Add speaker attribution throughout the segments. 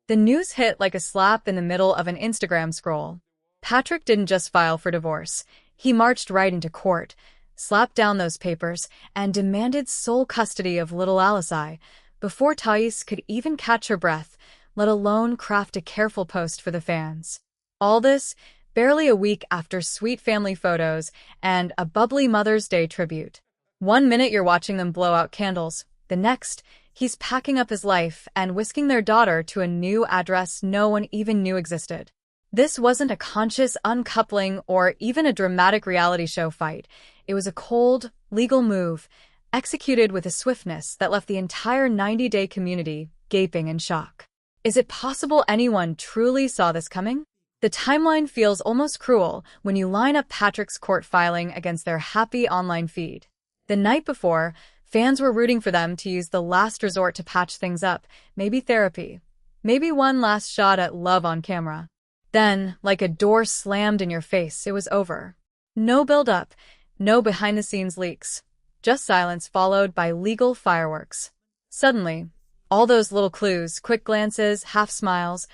Speaker 1: The news hit like a slap in the middle of an Instagram scroll. Patrick didn't just file for divorce. He marched right into court, slapped down those papers, and demanded sole custody of little Alice before Thais could even catch her breath, let alone craft a careful post for the fans. All this barely a week after sweet family photos and a bubbly Mother's Day tribute. One minute you're watching them blow out candles, the next, he's packing up his life and whisking their daughter to a new address no one even knew existed. This wasn't a conscious uncoupling or even a dramatic reality show fight. It was a cold, legal move, executed with a swiftness that left the entire 90-day community gaping in shock. Is it possible anyone truly saw this coming? The timeline feels almost cruel when you line up Patrick's court filing against their happy online feed. The night before, fans were rooting for them to use the last resort to patch things up, maybe therapy, maybe one last shot at love on camera. Then, like a door slammed in your face, it was over. No build-up, no behind-the-scenes leaks, just silence followed by legal fireworks. Suddenly, all those little clues, quick glances, half-smiles,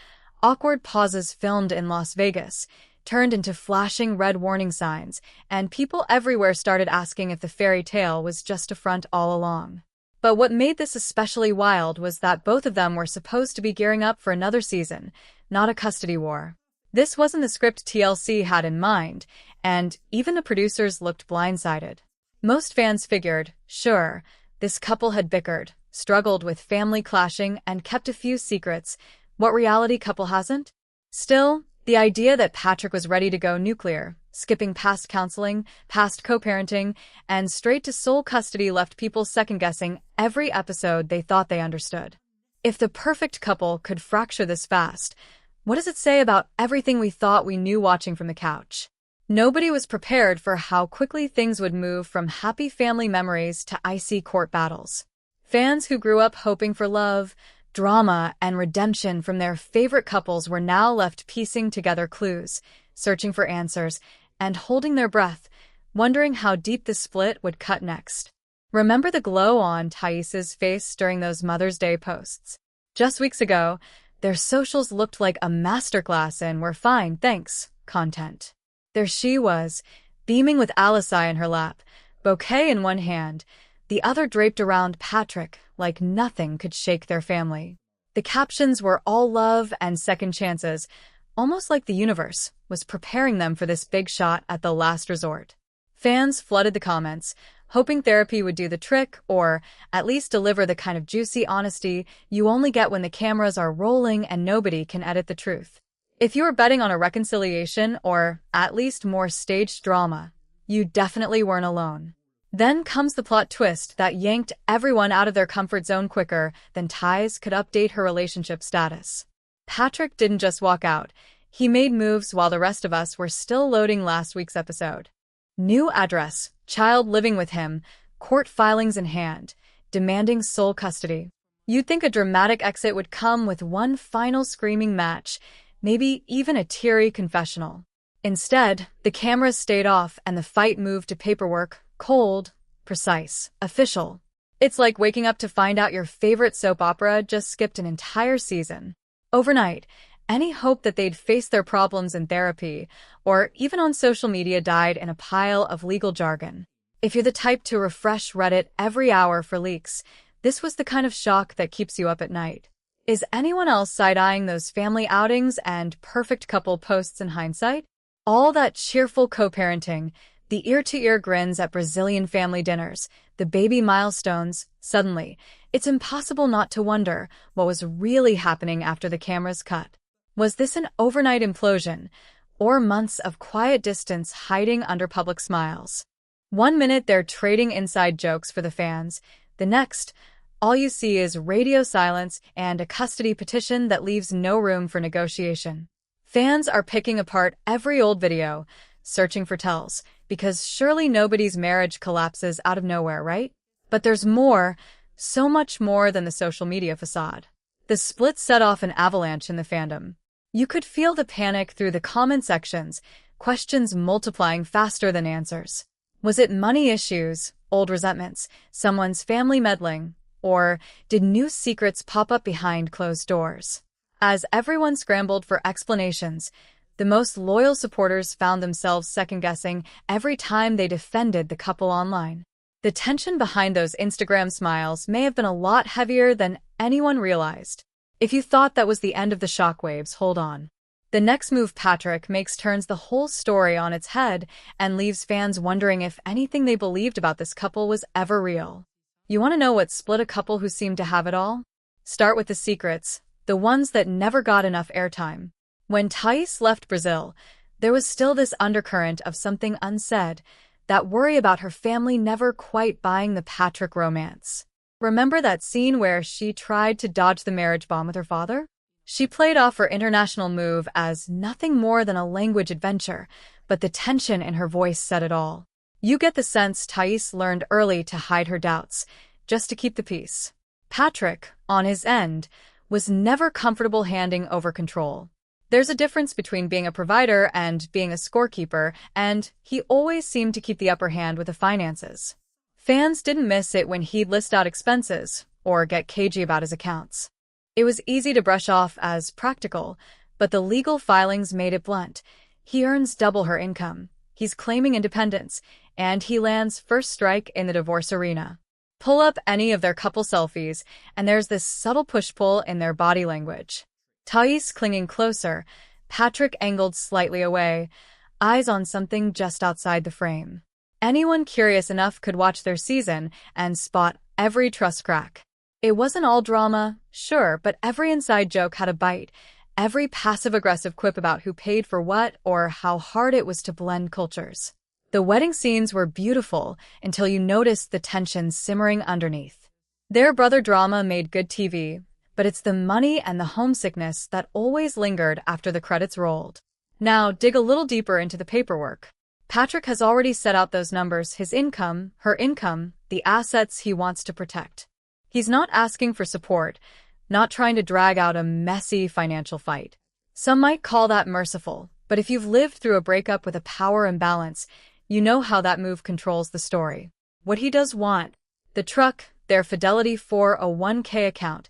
Speaker 1: awkward pauses filmed in Las Vegas, turned into flashing red warning signs, and people everywhere started asking if the fairy tale was just a front all along. But what made this especially wild was that both of them were supposed to be gearing up for another season, not a custody war. This wasn't the script TLC had in mind, and even the producers looked blindsided. Most fans figured, sure, this couple had bickered, struggled with family clashing, and kept a few secrets. What reality couple hasn't? Still, the idea that Patrick was ready to go nuclear, skipping past counseling, past co-parenting, and straight to sole custody left people second-guessing every episode they thought they understood. If the perfect couple could fracture this fast, what does it say about everything we thought we knew watching from the couch? Nobody was prepared for how quickly things would move from happy family memories to icy court battles. Fans who grew up hoping for love, drama, and redemption from their favorite couples were now left piecing together clues, searching for answers, and holding their breath, wondering how deep the split would cut next. Remember the glow on Thais's face during those Mother's Day posts? Just weeks ago, their socials looked like a masterclass in "we're fine, thanks" content. There she was, beaming with Alice in her lap, bouquet in one hand, the other draped around Patrick like nothing could shake their family. The captions were all love and second chances, almost like the universe was preparing them for this big shot at the last resort. Fans flooded the comments, hoping therapy would do the trick or at least deliver the kind of juicy honesty you only get when the cameras are rolling and nobody can edit the truth. If you were betting on a reconciliation or at least more staged drama, you definitely weren't alone. Then comes the plot twist that yanked everyone out of their comfort zone quicker than Thais could update her relationship status. Patrick didn't just walk out. He made moves while the rest of us were still loading last week's episode. New address, child living with him, court filings in hand, demanding sole custody. You'd think a dramatic exit would come with one final screaming match, maybe even a teary confessional. Instead, the cameras stayed off and the fight moved to paperwork, cold, precise, official. It's like waking up to find out your favorite soap opera just skipped an entire season. Overnight, any hope that they'd face their problems in therapy or even on social media died in a pile of legal jargon. If you're the type to refresh Reddit every hour for leaks, this was the kind of shock that keeps you up at night. Is anyone else side-eyeing those family outings and perfect couple posts in hindsight? All that cheerful co-parenting, the ear-to-ear grins at Brazilian family dinners, the baby milestones, suddenly, it's impossible not to wonder what was really happening after the cameras cut. Was this an overnight implosion, or months of quiet distance hiding under public smiles? One minute they're trading inside jokes for the fans, the next, all you see is radio silence and a custody petition that leaves no room for negotiation. Fans are picking apart every old video, searching for tells, because surely nobody's marriage collapses out of nowhere, right? But there's more, so much more than the social media facade. The split set off an avalanche in the fandom. You could feel the panic through the comment sections, questions multiplying faster than answers. Was it money issues, old resentments, someone's family meddling, or did new secrets pop up behind closed doors? As everyone scrambled for explanations, the most loyal supporters found themselves second-guessing every time they defended the couple online. The tension behind those Instagram smiles may have been a lot heavier than anyone realized. If you thought that was the end of the shockwaves, hold on. The next move Patrick makes turns the whole story on its head and leaves fans wondering if anything they believed about this couple was ever real. You want to know what split a couple who seemed to have it all? Start with the secrets, the ones that never got enough airtime. When Thais left Brazil, there was still this undercurrent of something unsaid, that worry about her family never quite buying the Patrick romance. Remember that scene where she tried to dodge the marriage bomb with her father? She played off her international move as nothing more than a language adventure, but the tension in her voice said it all. You get the sense Thais learned early to hide her doubts, just to keep the peace. Patrick, on his end, was never comfortable handing over control. There's a difference between being a provider and being a scorekeeper, and he always seemed to keep the upper hand with the finances. Fans didn't miss it when he'd list out expenses or get cagey about his accounts. It was easy to brush off as practical, but the legal filings made it blunt. He earns double her income, he's claiming independence, and he lands first strike in the divorce arena. Pull up any of their couple selfies, and there's this subtle push-pull in their body language. Thais clinging closer, Patrick angled slightly away, eyes on something just outside the frame. Anyone curious enough could watch their season and spot every trust crack. It wasn't all drama, sure, but every inside joke had a bite, every passive-aggressive quip about who paid for what or how hard it was to blend cultures. The wedding scenes were beautiful until you noticed the tension simmering underneath. Their brother drama made good TV, but it's the money and the homesickness that always lingered after the credits rolled. Now, dig a little deeper into the paperwork. Patrick has already set out those numbers, his income, her income, the assets he wants to protect. He's not asking for support, not trying to drag out a messy financial fight. Some might call that merciful, but if you've lived through a breakup with a power imbalance, you know how that move controls the story. What he does want: the truck, their fidelity for a 1K account,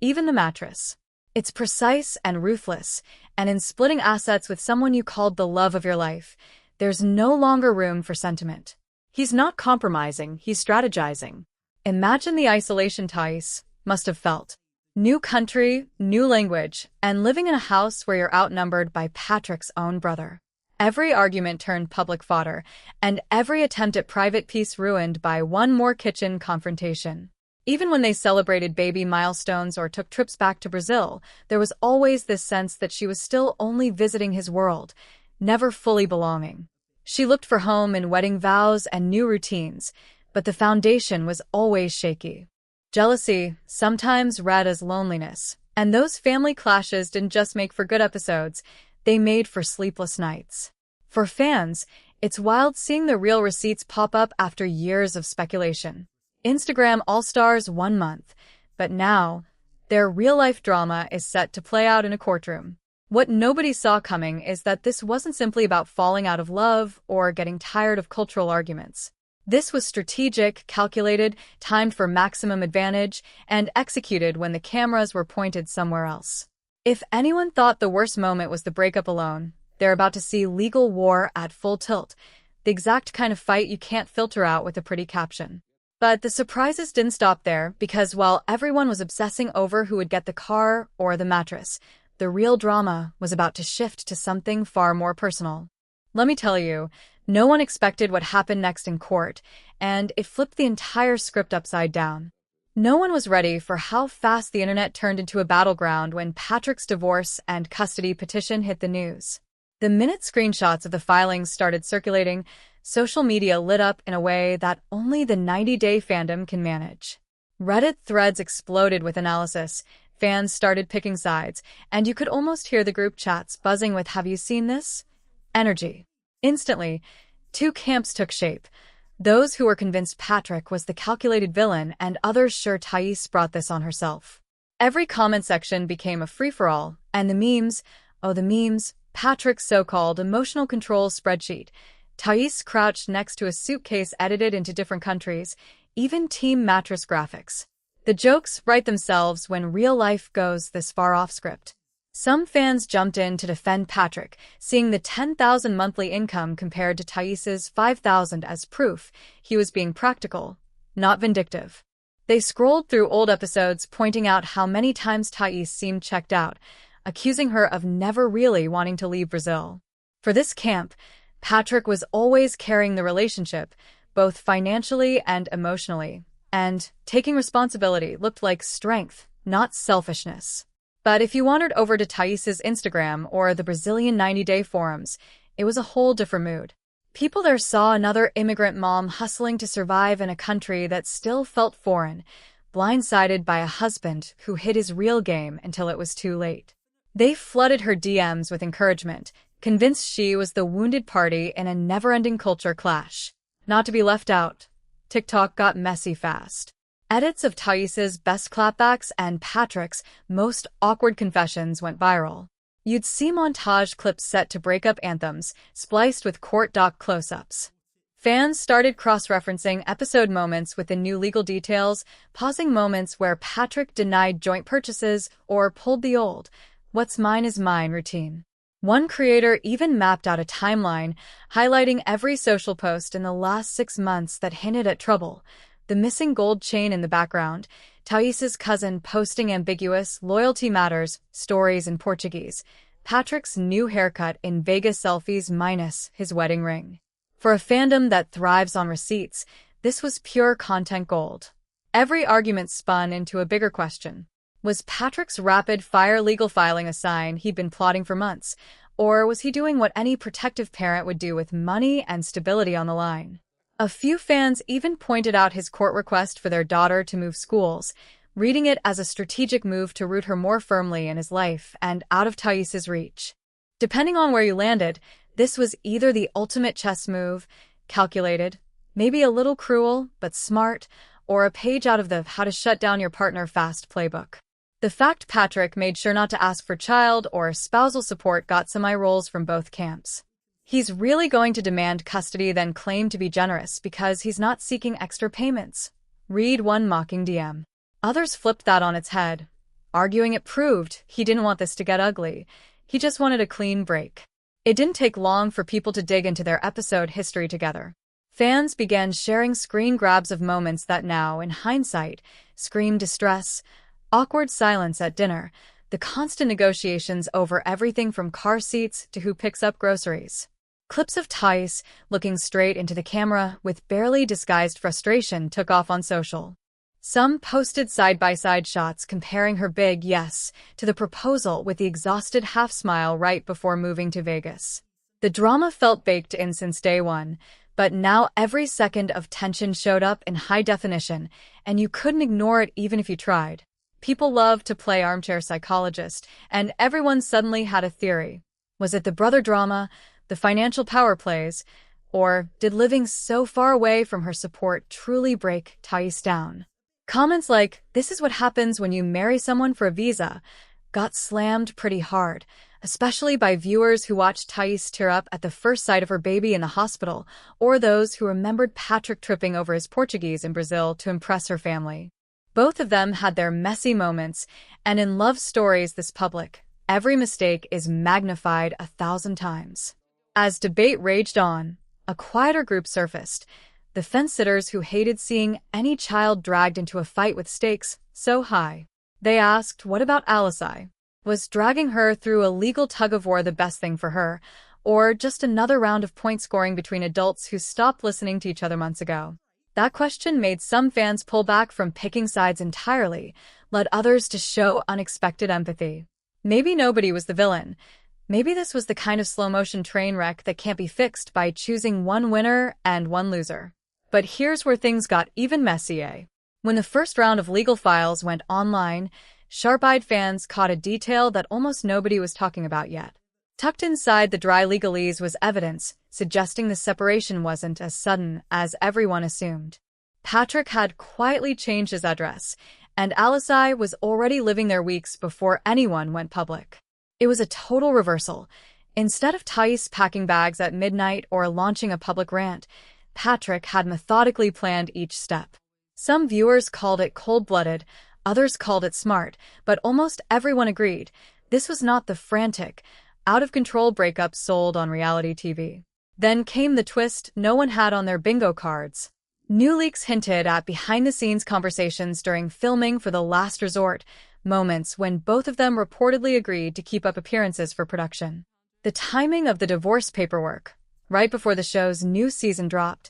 Speaker 1: even the mattress. It's precise and ruthless, and in splitting assets with someone you called the love of your life, there's no longer room for sentiment. He's not compromising, he's strategizing. Imagine the isolation Thais must have felt. New country, new language, and living in a house where you're outnumbered by Patrick's own brother. Every argument turned public fodder, and every attempt at private peace ruined by one more kitchen confrontation. Even when they celebrated baby milestones or took trips back to Brazil, there was always this sense that she was still only visiting his world, never fully belonging. She looked for home in wedding vows and new routines, but the foundation was always shaky. Jealousy, sometimes read as loneliness, and those family clashes didn't just make for good episodes, they made for sleepless nights. For fans, it's wild seeing the real receipts pop up after years of speculation. Instagram All-Stars 1 month, but now, their real-life drama is set to play out in a courtroom. What nobody saw coming is that this wasn't simply about falling out of love or getting tired of cultural arguments. This was strategic, calculated, timed for maximum advantage, and executed when the cameras were pointed somewhere else. If anyone thought the worst moment was the breakup alone, they're about to see legal war at full tilt, the exact kind of fight you can't filter out with a pretty caption. But the surprises didn't stop there, because while everyone was obsessing over who would get the car or the mattress, the real drama was about to shift to something far more personal. Let me tell you, no one expected what happened next in court, and it flipped the entire script upside down. No one was ready for how fast the internet turned into a battleground when Patrick's divorce and custody petition hit the news. The minute screenshots of the filings started circulating, social media lit up in a way that only the 90-day fandom can manage. Reddit threads exploded with analysis, fans started picking sides, and you could almost hear the group chats buzzing with "Have you seen this?" energy. Instantly, two camps took shape. Those who were convinced Patrick was the calculated villain, and others sure Thais brought this on herself. Every comment section became a free-for-all, and the memes, Patrick's so-called emotional control spreadsheet. Thais crouched next to a suitcase edited into different countries, even team mattress graphics. The jokes write themselves when real life goes this far off script. Some fans jumped in to defend Patrick, seeing the $10,000 monthly income compared to Thais's $5,000 as proof he was being practical, not vindictive. They scrolled through old episodes pointing out how many times Thais seemed checked out, accusing her of never really wanting to leave Brazil. For this camp, Patrick was always carrying the relationship, both financially and emotionally, and taking responsibility looked like strength, not selfishness. But if you wandered over to Thais's Instagram or the Brazilian 90-day forums, it was a whole different mood. People there saw another immigrant mom hustling to survive in a country that still felt foreign, blindsided by a husband who hid his real game until it was too late. They flooded her DMs with encouragement, convinced she was the wounded party in a never-ending culture clash. Not to be left out, TikTok got messy fast. Edits of Thais's best clapbacks and Patrick's most awkward confessions went viral. You'd see montage clips set to breakup anthems, spliced with court doc close-ups. Fans started cross-referencing episode moments with the new legal details, pausing moments where Patrick denied joint purchases or pulled the old "what's mine is mine" routine. One creator even mapped out a timeline, highlighting every social post in the last 6 months that hinted at trouble. The missing gold chain in the background, Thais's cousin posting ambiguous "loyalty matters" stories in Portuguese, Patrick's new haircut in Vegas selfies minus his wedding ring. For a fandom that thrives on receipts, this was pure content gold. Every argument spun into a bigger question. Was Patrick's rapid-fire legal filing a sign he'd been plotting for months, or was he doing what any protective parent would do with money and stability on the line? A few fans even pointed out his court request for their daughter to move schools, reading it as a strategic move to root her more firmly in his life and out of Thais's reach. Depending on where you landed, this was either the ultimate chess move, calculated, maybe a little cruel, but smart, or a page out of the "how to shut down your partner fast" playbook. The fact Patrick made sure not to ask for child or spousal support got some eye rolls from both camps. He's really going to demand custody then claim to be generous because he's not seeking extra payments. Read one mocking DM. Others flipped that on its head, arguing it proved he didn't want this to get ugly. He just wanted a clean break. It didn't take long for people to dig into their episode history together. Fans began sharing screen grabs of moments that now, in hindsight, scream distress, awkward silence at dinner, the constant negotiations over everything from car seats to who picks up groceries. Clips of Thais looking straight into the camera with barely disguised frustration took off on social. Some posted side-by-side shots comparing her big yes to the proposal with the exhausted half-smile right before moving to Vegas. The drama felt baked in since day one, but now every second of tension showed up in high definition, and you couldn't ignore it even if you tried. People love to play armchair psychologist, and everyone suddenly had a theory. Was it the brother drama, the financial power plays, or did living so far away from her support truly break Thais down? Comments like, "this is what happens when you marry someone for a visa," got slammed pretty hard, especially by viewers who watched Thais tear up at the first sight of her baby in the hospital, or those who remembered Patrick tripping over his Portuguese in Brazil to impress her family. Both of them had their messy moments, and in love stories this public, every mistake is magnified 1,000 times. As debate raged on, a quieter group surfaced, the fence-sitters who hated seeing any child dragged into a fight with stakes so high. They asked, what about Alisai? Was dragging her through a legal tug-of-war the best thing for her, or just another round of point-scoring between adults who stopped listening to each other months ago? That question made some fans pull back from picking sides entirely, led others to show unexpected empathy. Maybe nobody was the villain. Maybe this was the kind of slow-motion train wreck that can't be fixed by choosing one winner and one loser. But here's where things got even messier. When the first round of legal files went online, sharp-eyed fans caught a detail that almost nobody was talking about yet. Tucked inside the dry legalese was evidence, suggesting the separation wasn't as sudden as everyone assumed. Patrick had quietly changed his address, and Alisai was already living there weeks before anyone went public. It was a total reversal. Instead of Thais packing bags at midnight or launching a public rant, Patrick had methodically planned each step. Some viewers called it cold-blooded, others called it smart, but almost everyone agreed This was not the frantic, out-of-control breakup sold on reality TV. Then came the twist no one had on their bingo cards. New leaks hinted at behind-the-scenes conversations during filming for The Last Resort, moments when both of them reportedly agreed to keep up appearances for production. The timing of the divorce paperwork, right before the show's new season dropped,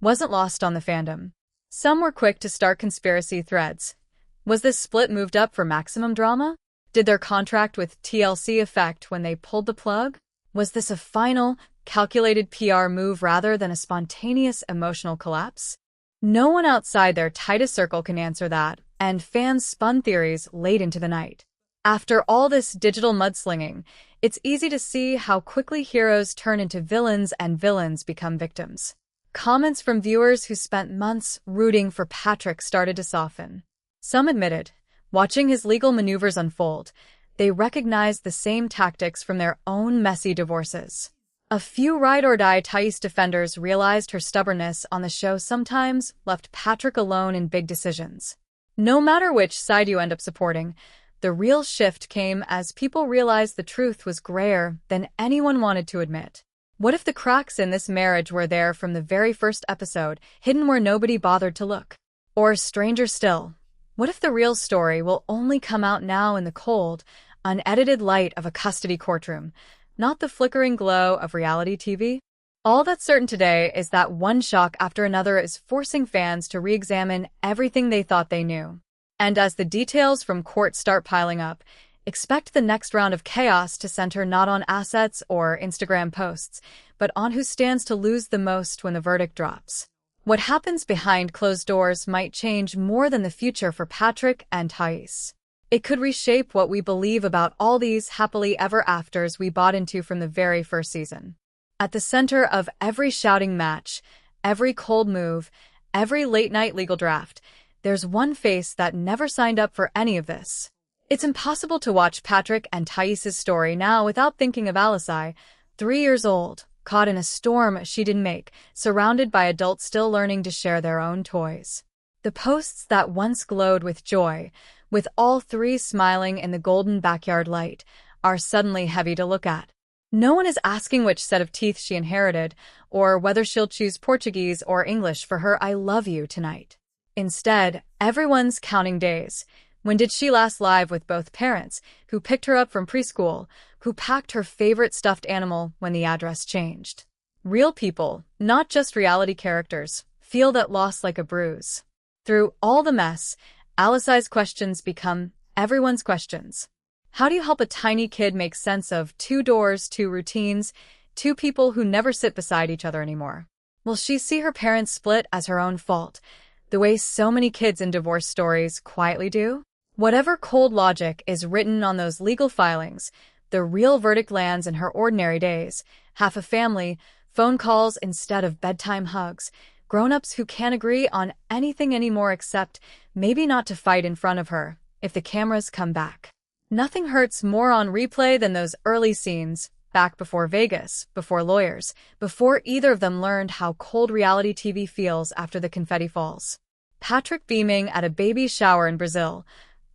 Speaker 1: wasn't lost on the fandom. Some were quick to start conspiracy threads. Was this split moved up for maximum drama? Did their contract with TLC affect when they pulled the plug? Was this a final, calculated PR move rather than a spontaneous emotional collapse? No one outside their tightest circle can answer that, and fans spun theories late into the night. After all this digital mudslinging, it's easy to see how quickly heroes turn into villains and villains become victims. Comments from viewers who spent months rooting for Patrick started to soften. Some admitted, watching his legal maneuvers unfold, they recognized the same tactics from their own messy divorces. A few ride-or-die Thais defenders realized her stubbornness on the show sometimes left Patrick alone in big decisions. No matter which side you end up supporting, the real shift came as people realized the truth was grayer than anyone wanted to admit. What if the cracks in this marriage were there from the very first episode, hidden where nobody bothered to look? Or stranger still, what if the real story will only come out now in the cold, unedited light of a custody courtroom, not the flickering glow of reality TV? All that's certain today is that one shock after another is forcing fans to re-examine everything they thought they knew. And as the details from court start piling up, expect the next round of chaos to center not on assets or Instagram posts, but on who stands to lose the most when the verdict drops. What happens behind closed doors might change more than the future for Patrick and Thais. It could reshape what we believe about all these happily ever afters we bought into from the very first season. At the center of every shouting match, every cold move, every late-night legal draft, there's one face that never signed up for any of this. It's impossible to watch Patrick and Thais' story now without thinking of Alisai, 3 years old, caught in a storm she didn't make, surrounded by adults still learning to share their own toys. The posts that once glowed with joy, with all three smiling in the golden backyard light, are suddenly heavy to look at. No one is asking which set of teeth she inherited, or whether she'll choose Portuguese or English for her I love you tonight. Instead, everyone's counting days. When did she last live with both parents, who picked her up from preschool, who packed her favorite stuffed animal when the address changed? Real people, not just reality characters, feel that loss like a bruise. Through all the mess, Alisai's questions become everyone's questions. How do you help a tiny kid make sense of 2 doors, 2 routines, 2 people who never sit beside each other anymore? Will she see her parents split as her own fault, the way so many kids in divorce stories quietly do? Whatever cold logic is written on those legal filings, the real verdict lands in her ordinary days. Half a family, phone calls instead of bedtime hugs, grown-ups who can't agree on anything anymore except maybe not to fight in front of her if the cameras come back. Nothing hurts more on replay than those early scenes, back before Vegas, before lawyers, before either of them learned how cold reality TV feels after the confetti falls. Patrick beaming at a baby shower in Brazil,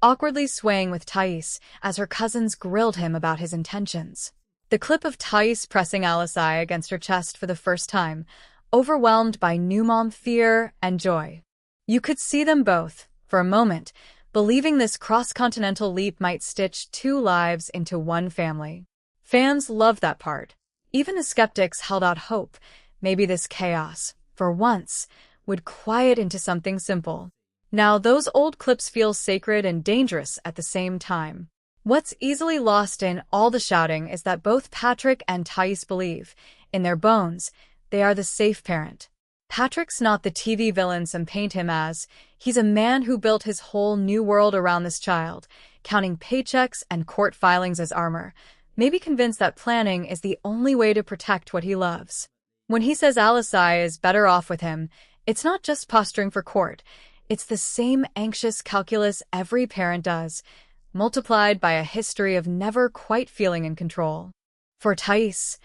Speaker 1: awkwardly swaying with Thais as her cousins grilled him about his intentions. The clip of Thais pressing Alisai against her chest for the first time, overwhelmed by new mom fear and joy. You could see them both, for a moment, believing this cross-continental leap might stitch 2 lives into one family. Fans loved that part. Even the skeptics held out hope. Maybe this chaos, for once, would quiet into something simple. Now those old clips feel sacred and dangerous at the same time. What's easily lost in all the shouting is that both Patrick and Thais believe, in their bones, they are the safe parent. Patrick's not the TV villain some paint him as. He's a man who built his whole new world around this child, counting paychecks and court filings as armor, maybe convinced that planning is the only way to protect what he loves. When he says Alisai is better off with him, it's not just posturing for court. It's the same anxious calculus every parent does, multiplied by a history of never quite feeling in control. For Thais,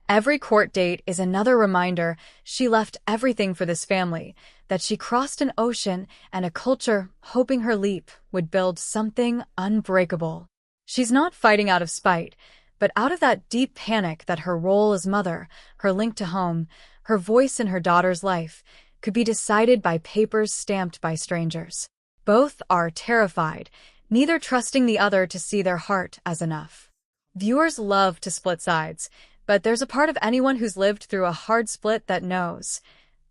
Speaker 1: every court date is another reminder she left everything for this family, that she crossed an ocean and a culture hoping her leap would build something unbreakable. She's not fighting out of spite, but out of that deep panic that her role as mother, her link to home, her voice in her daughter's life, could be decided by papers stamped by strangers. Both are terrified, neither trusting the other to see their heart as enough. Viewers love to split sides, but there's a part of anyone who's lived through a hard split that knows.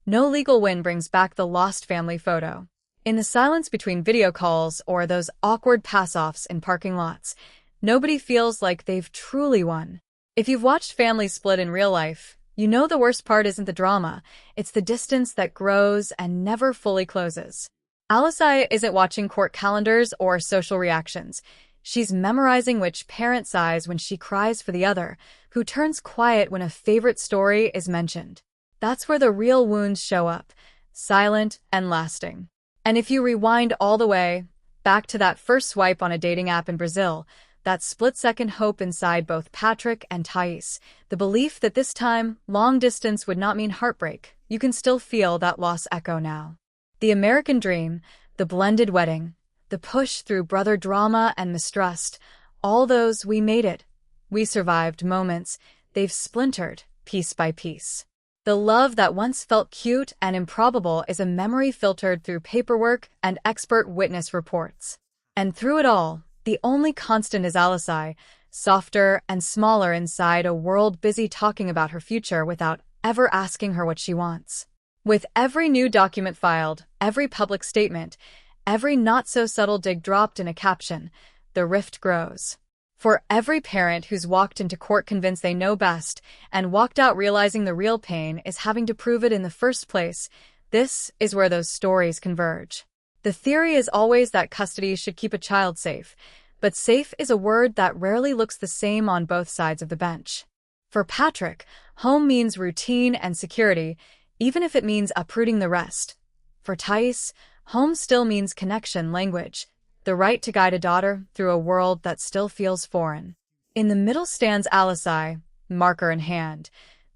Speaker 1: No legal win brings back the lost family photo. In the silence between video calls or those awkward pass-offs in parking lots, nobody feels like they've truly won. If you've watched families split in real life, you know the worst part isn't the drama, it's the distance that grows and never fully closes. Alisai isn't watching court calendars or social reactions. She's memorizing which parent sighs when she cries for the other, who turns quiet when a favorite story is mentioned. That's where the real wounds show up, silent and lasting. And if you rewind all the way, back to that first swipe on a dating app in Brazil, that split-second hope inside both Patrick and Thais, the belief that this time, long distance would not mean heartbreak, you can still feel that loss echo now. The American dream, the blended wedding, the push through brother drama and mistrust, all those "we made it, we survived" moments, they've splintered, piece by piece. The love that once felt cute and improbable is a memory filtered through paperwork and expert witness reports. And through it all, the only constant is Alisai, softer and smaller inside a world busy talking about her future without ever asking her what she wants. With every new document filed, every public statement, every not-so-subtle dig dropped in a caption, the rift grows. For every parent who's walked into court convinced they know best and walked out realizing the real pain is having to prove it in the first place, this is where those stories converge. The theory is always that custody should keep a child safe, but safe is a word that rarely looks the same on both sides of the bench. For Patrick, home means routine and security, even if it means uprooting the rest. For Thais, home still means connection, language, the right to guide a daughter through a world that still feels foreign. In the middle stands Alisai, marker in hand,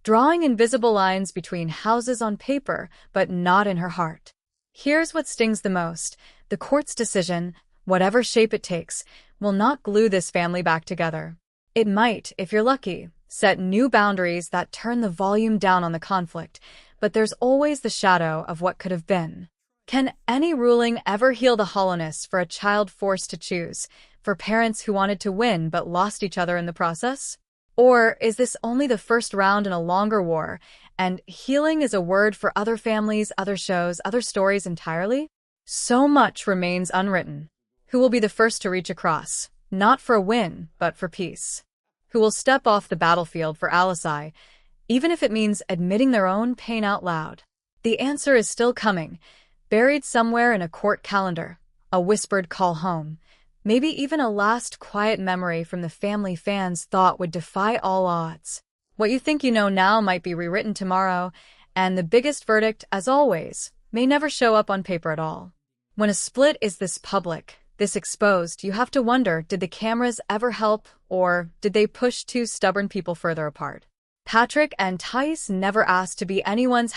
Speaker 1: drawing invisible lines between houses on paper, but not in her heart. Here's what stings the most. The court's decision, whatever shape it takes, will not glue this family back together. It might, if you're lucky, set new boundaries that turn the volume down on the conflict, but there's always the shadow of what could have been. Can any ruling ever heal the hollowness for a child forced to choose, for parents who wanted to win but lost each other in the process? Or is this only the first round in a longer war, and healing is a word for other families, other shows, other stories entirely? So much remains unwritten. Who will be the first to reach across, not for a win, but for peace? Who will step off the battlefield for Alisai, even if it means admitting their own pain out loud? The answer is still coming, buried somewhere in a court calendar, a whispered call home, maybe even a last quiet memory from the family fans thought would defy all odds. What you think you know now might be rewritten tomorrow, and the biggest verdict, as always, may never show up on paper at all. When a split is this public, this exposed, you have to wonder, did the cameras ever help, or did they push two stubborn people further apart? Patrick and Thais never asked to be anyone's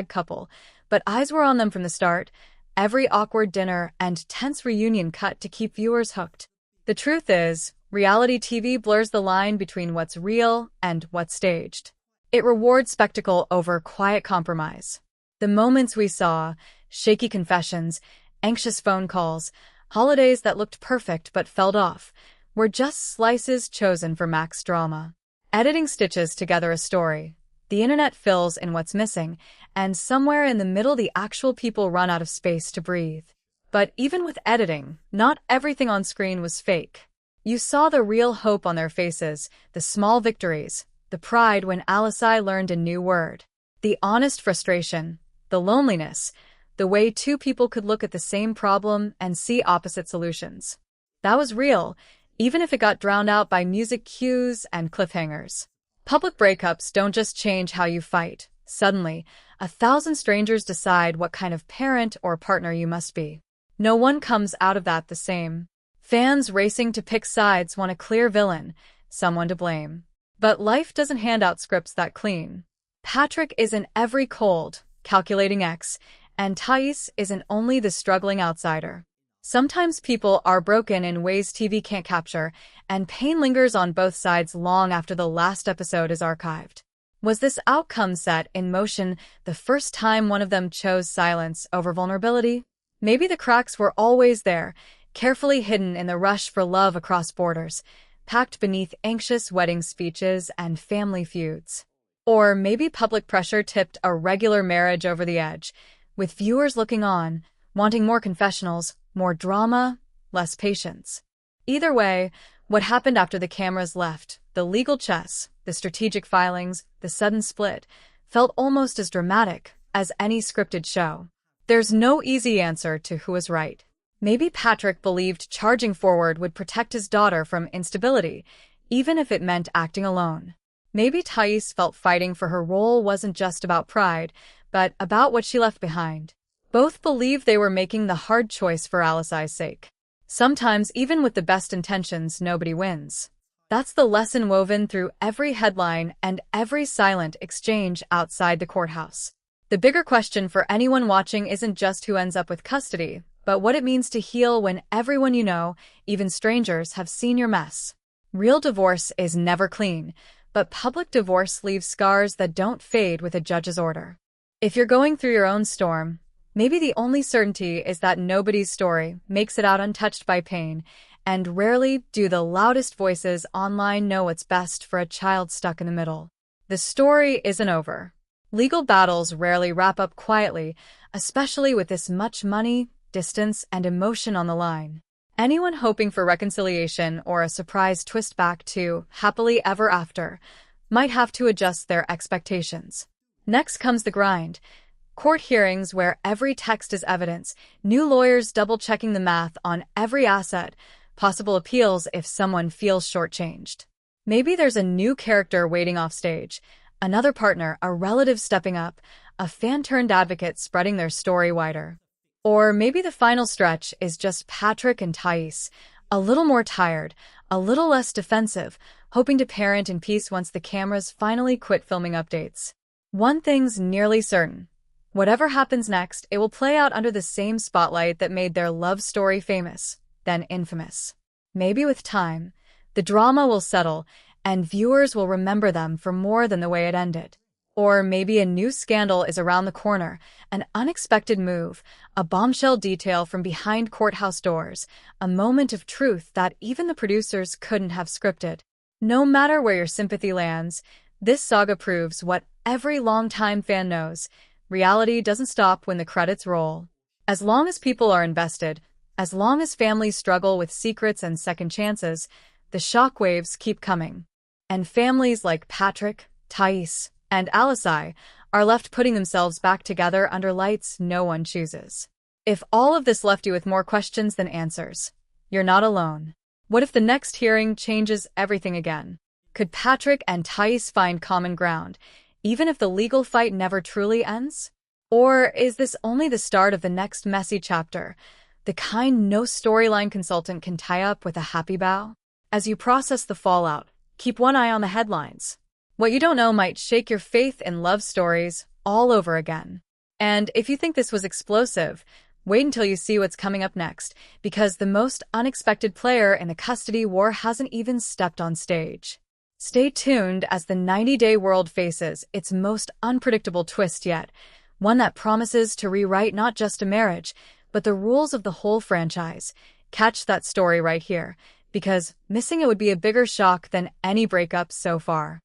Speaker 1: #couple, but eyes were on them from the start, every awkward dinner and tense reunion cut to keep viewers hooked. The truth is, reality TV blurs the line between what's real and what's staged. It rewards spectacle over quiet compromise. The moments we saw, shaky confessions, anxious phone calls, holidays that looked perfect but fell off, were just slices chosen for max drama. Editing stitches together a story. The internet fills in what's missing, and somewhere in the middle the actual people run out of space to breathe. But even with editing, not everything on screen was fake. You saw the real hope on their faces, the small victories, the pride when Alisai learned a new word, the honest frustration, the loneliness, the way two people could look at the same problem and see opposite solutions. That was real, even if it got drowned out by music cues and cliffhangers. Public breakups don't just change how you fight. Suddenly, 1,000 strangers decide what kind of parent or partner you must be. No one comes out of that the same. Fans racing to pick sides want a clear villain, someone to blame. But life doesn't hand out scripts that clean. Patrick isn't every cold, calculating ex, and Thais isn't only the struggling outsider. Sometimes people are broken in ways TV can't capture, and pain lingers on both sides long after the last episode is archived. Was this outcome set in motion the first time one of them chose silence over vulnerability? Maybe the cracks were always there, carefully hidden in the rush for love across borders, packed beneath anxious wedding speeches and family feuds. Or maybe public pressure tipped a regular marriage over the edge, with viewers looking on, wanting more confessionals, more drama, less patience. Either way, what happened after the cameras left, the legal chess, the strategic filings, the sudden split, felt almost as dramatic as any scripted show. There's no easy answer to who is right. Maybe Patrick believed charging forward would protect his daughter from instability, even if it meant acting alone. Maybe Thais felt fighting for her role wasn't just about pride, but about what she left behind. Both believed they were making the hard choice for Alisai's sake. Sometimes, even with the best intentions, nobody wins. That's the lesson woven through every headline and every silent exchange outside the courthouse. The bigger question for anyone watching isn't just who ends up with custody, but what it means to heal when everyone you know, even strangers, have seen your mess. Real divorce is never clean, but public divorce leaves scars that don't fade with a judge's order. If you're going through your own storm, maybe the only certainty is that nobody's story makes it out untouched by pain, and rarely do the loudest voices online know what's best for a child stuck in the middle. The story isn't over. Legal battles rarely wrap up quietly, especially with this much money, distance, and emotion on the line. Anyone hoping for reconciliation or a surprise twist back to happily ever after might have to adjust their expectations. Next comes the grind. Court hearings where every text is evidence, new lawyers double-checking the math on every asset, possible appeals if someone feels shortchanged. Maybe there's a new character waiting off stage, another partner, a relative stepping up, a fan-turned-advocate spreading their story wider. Or maybe the final stretch is just Patrick and Thais, a little more tired, a little less defensive, hoping to parent in peace once the cameras finally quit filming updates. One thing's nearly certain. Whatever happens next, it will play out under the same spotlight that made their love story famous, then infamous. Maybe with time, the drama will settle, and viewers will remember them for more than the way it ended. Or maybe a new scandal is around the corner, an unexpected move, a bombshell detail from behind courthouse doors, a moment of truth that even the producers couldn't have scripted. No matter where your sympathy lands, this saga proves what every longtime fan knows. Reality doesn't stop when the credits roll. As long as people are invested, as long as families struggle with secrets and second chances, the shockwaves keep coming. And families like Patrick, Thais, and Alisai are left putting themselves back together under lights no one chooses. If all of this left you with more questions than answers, you're not alone. What if the next hearing changes everything again? Could Patrick and Thais find common ground, even if the legal fight never truly ends? Or is this only the start of the next messy chapter, the kind no storyline consultant can tie up with a happy bow? As you process the fallout, keep one eye on the headlines. What you don't know might shake your faith in love stories all over again. And if you think this was explosive, wait until you see what's coming up next, because the most unexpected player in the custody war hasn't even stepped on stage. Stay tuned as the 90-day world faces its most unpredictable twist yet, one that promises to rewrite not just a marriage, but the rules of the whole franchise. Catch that story right here, because missing it would be a bigger shock than any breakup so far.